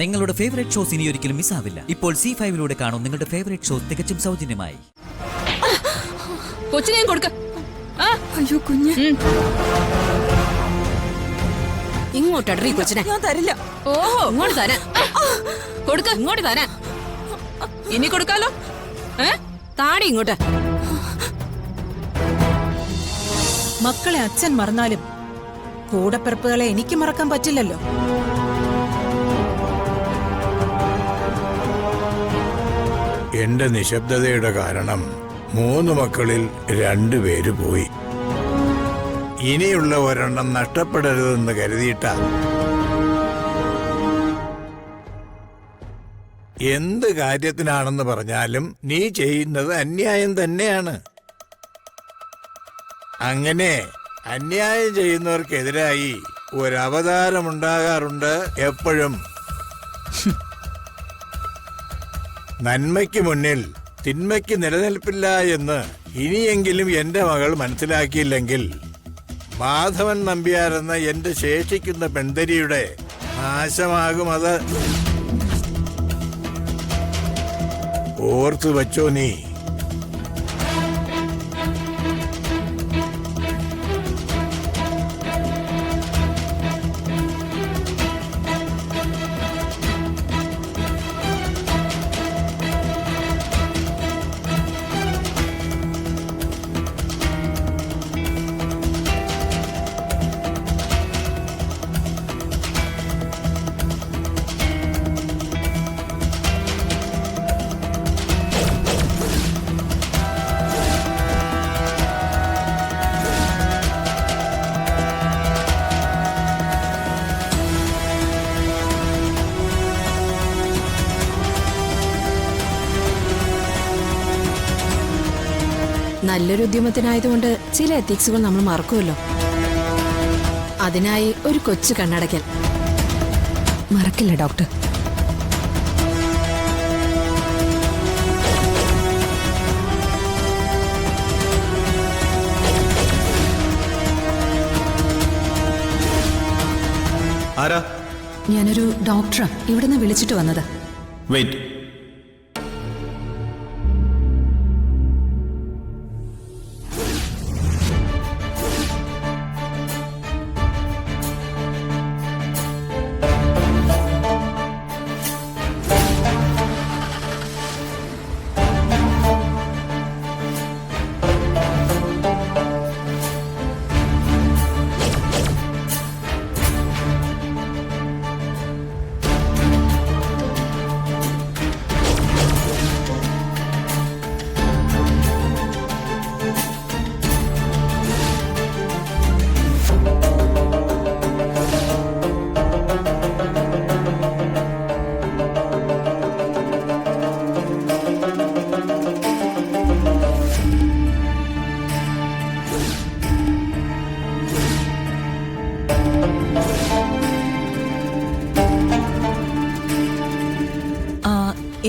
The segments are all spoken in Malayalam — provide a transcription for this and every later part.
നിങ്ങളുടെ ഫേവറേറ്റ് ഷോസ് ഇനി ഒരിക്കലും മിസ്സാവില്ല. ഇപ്പോൾ C5 കാണും നിങ്ങളുടെ ഫേവറേറ്റ് ഷോസ് തികച്ചും സൗജന്യമായി. കൊച്ചിനെ കൊടുക്ക. അയ്യോ കുഞ്ഞ്, ഇങ്ങോട്ടടറി കൊച്ചിനെ. ഞാൻ തരില്ല. ഓഹോ, ഇങ്ങോട്ട് തരാൻ. കൊടുക്ക, ഇങ്ങോട്ട് തരാൻ. ഇനി കൊടുക്കാലോ. താടി ഇങ്ങോട്ട്. മക്കളെ അച്ഛൻ മറന്നാലും കൂടപ്പിറപ്പുകളെ എനിക്ക് മറക്കാൻ പറ്റില്ലല്ലോ. എന്റെ നിശബ്ദതയുടെ കാരണം 3 മക്കളിൽ 2 പേര് പോയി. ഇനിയുള്ള ഒരെണ്ണം നഷ്ടപ്പെടരുതെന്ന് കരുതിയിട്ട. എന്ത് കാര്യത്തിനാണെന്ന് പറഞ്ഞാലും നീ ചെയ്യുന്നത് അന്യായം തന്നെയാണ്. അങ്ങനെ അന്യായം ചെയ്യുന്നവർക്കെതിരായി ഒരവതാരമുണ്ടാകാറുണ്ട് എപ്പോഴും. നന്മയ്ക്ക് മുന്നിൽ തിന്മയ്ക്ക് നിലനിൽപ്പില്ല എന്ന് ഇനിയെങ്കിലും എന്റെ മകൾ മനസ്സിലാക്കിയില്ലെങ്കിൽ മാധവൻ നമ്പ്യാരെന്ന എന്റെ ശേഷിക്കുന്ന പെൺതരിയുടെ നാശമാകും അത്. ഓർത്തു വച്ചോ നീ. നല്ലൊരു ഉദ്യമത്തിനായതുകൊണ്ട് ചില എത്തിക്സുകൾ നമ്മൾ മറക്കുമല്ലോ. അതിനായി ഒരു കൊച്ചു കണ്ണടയ്ക്കൽ മറക്കില്ല ഡോക്ടർ. ആരാ? ഞാനൊരു ഡോക്ടറാ ഇവിടുന്ന് വിളിച്ചിട്ട് വന്നത്. വെയിറ്റ്.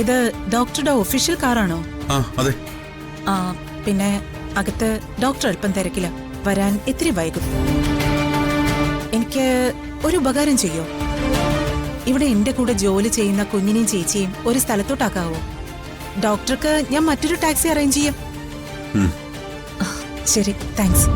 ഇത് ഡോക്ടറുടെ ഒഫീഷ്യൽ കാറാണോ? അതെ. പിന്നെ അകത്ത് ഡോക്ടർ അല്പം തിരക്കില്ല, വരാൻ ഇത്തിരി വൈകും. എനിക്ക് ഒരു ഉപകാരം ചെയ്യോ? ഇവിടെ എന്റെ കൂടെ ജോലി ചെയ്യുന്ന കുഞ്ഞിനെയും ചേച്ചിയും ഒരു സ്ഥലത്തോട്ടാക്കാവോ? ഡോക്ടർക്ക് ഞാൻ മറ്റൊരു ടാക്സി അറേഞ്ച് ചെയ്യാം. ശരി, താങ്ക്സ്.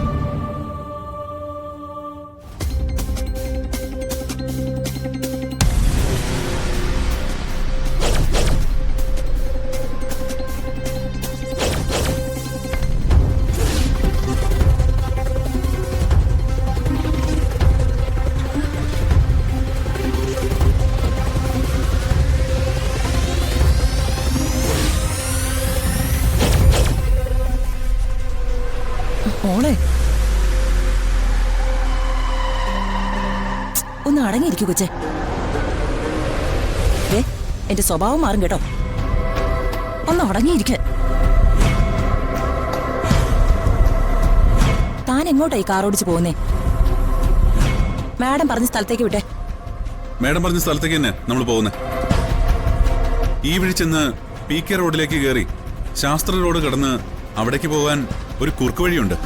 മോളെ ഒന്ന് അടങ്ങിയിരിക്കൂ കൊച്ചേ. എന്റെ സ്വഭാവം മാറും കേട്ടോ. ഒന്ന് അടങ്ങിയിരിക്ക. താൻ എങ്ങോട്ടായി കാർ ഓടിച്ച് പോകുന്നേ? മാഡം പറഞ്ഞ സ്ഥലത്തേക്ക് വിട്ടെ. മാഡം പറഞ്ഞ സ്ഥലത്തേക്ക് തന്നെ നമ്മൾ പോകുന്നത്. ഈ വഴി ചെന്ന് PK റോഡിലേക്ക് കയറി ശാസ്ത്ര റോഡ് കടന്ന് അവിടേക്ക് പോകാൻ ഒരു കുറുക്ക് വഴിയുണ്ട്.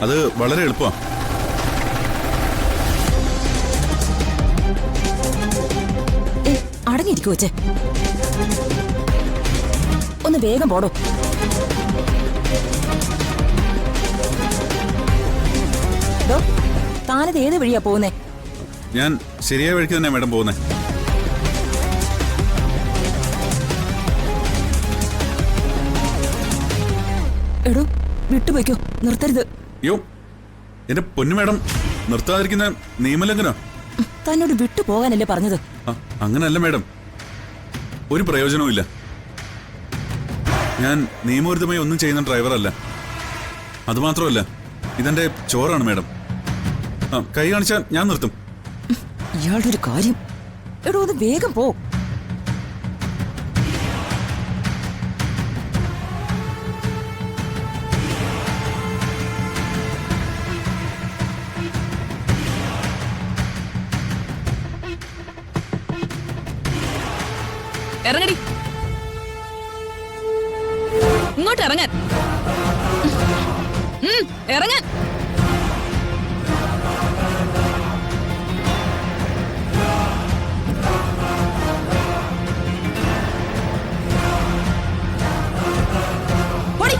അത് വളരെ എളുപ്പമാണ്. അടങ്ങിയിരിക്കു കൊച്ചേ. ഒന്ന് വേഗം പോടോ. താനത് ഏത് വഴിയാ പോകുന്നേ? ഞാൻ ശരിയായ വഴിക്ക് തന്നെ മാഡം പോകുന്നേ. എടോ വിട്ടുപോയിക്കോ, നിർത്തരുത്. യോ എന്റെ പൊന്നു മാഡം, നിർത്താതിരിക്കുന്ന നിയമലംഘനോ? തന്നോട് വിട്ടുപോകാനല്ലേ പറഞ്ഞത്? അങ്ങനല്ല മാഡം, ഒരു പ്രയോജനവും ഇല്ല. ഞാൻ നിയമവിരുദ്ധമായി ഒന്നും ചെയ്യുന്ന ഡ്രൈവറല്ല. അതുമാത്രമല്ല, ഇതെന്റെ ചോറാണ് മാഡം. കൈ കാണിച്ചാൽ ഞാൻ നിർത്തും. ഇയാളുടെ ഒരു കാര്യം. എടോ ഒന്ന് വേഗം പോ. ഇറങ്ങടി, ഇങ്ങോട്ട് ഇറങ്ങാൻ. ഇറങ്ങാൻ. പൊടി.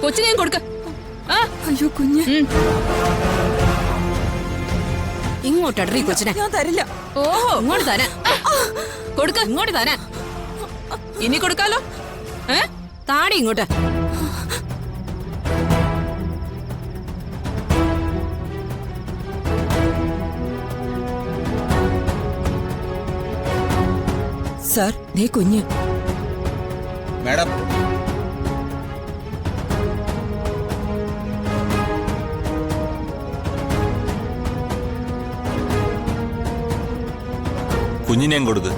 കൊച്ചിനെ കൊടുക്ക. അയ്യോ കുഞ്ഞ്, ഇങ്ങോട്ടടറി കൊച്ചിനെ. ഞാൻ തരില്ല. ഓഹോ, ഇങ്ങോട്ട് തരാൻ. കൊടുക്ക, ഇങ്ങോട്ട് തരാൻ. ഇനി കൊടുക്കാലോ. താടി ഇങ്ങോട്ട്. സാർ, ദേ കുഞ്ഞ്. മാഡം, കുഞ്ഞിനെയും കൊടുക്ക്.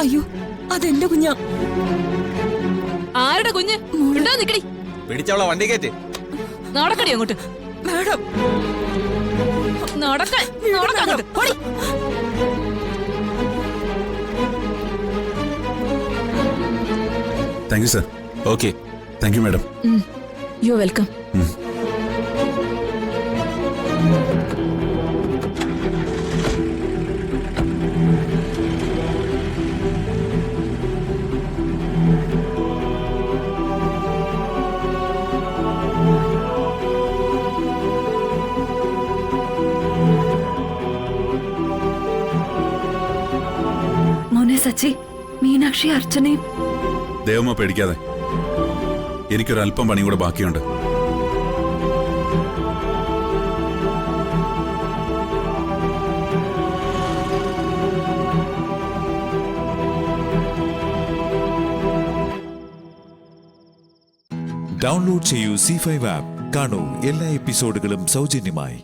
അയ്യോ, അതെന്റെ കുഞ്ഞാ. ആരുടെ കുഞ്ഞ്? ഉണ്ടോ നിക്കടി. പിടിച്ചവളെ വണ്ടി കയറ്റി. നടക്കടി അങ്ങോട്ട്. മാഡം, നടക്കാൻ അങ്ങോട്ട്. പൊടി. Thank you sir. Okay, thank you madam. You welcome. Sachi, Meenakshi, അർച്ചനയും. ദേവമ്മ പേടിക്കാതെ, എനിക്കൊരല്പം പണി കൂടെ ബാക്കിയുണ്ട്. ഡൗൺലോഡ് ചെയ്യൂ C5 ആപ്പ്. കാണൂ എല്ലാ എപ്പിസോഡുകളും സൗജന്യമായി.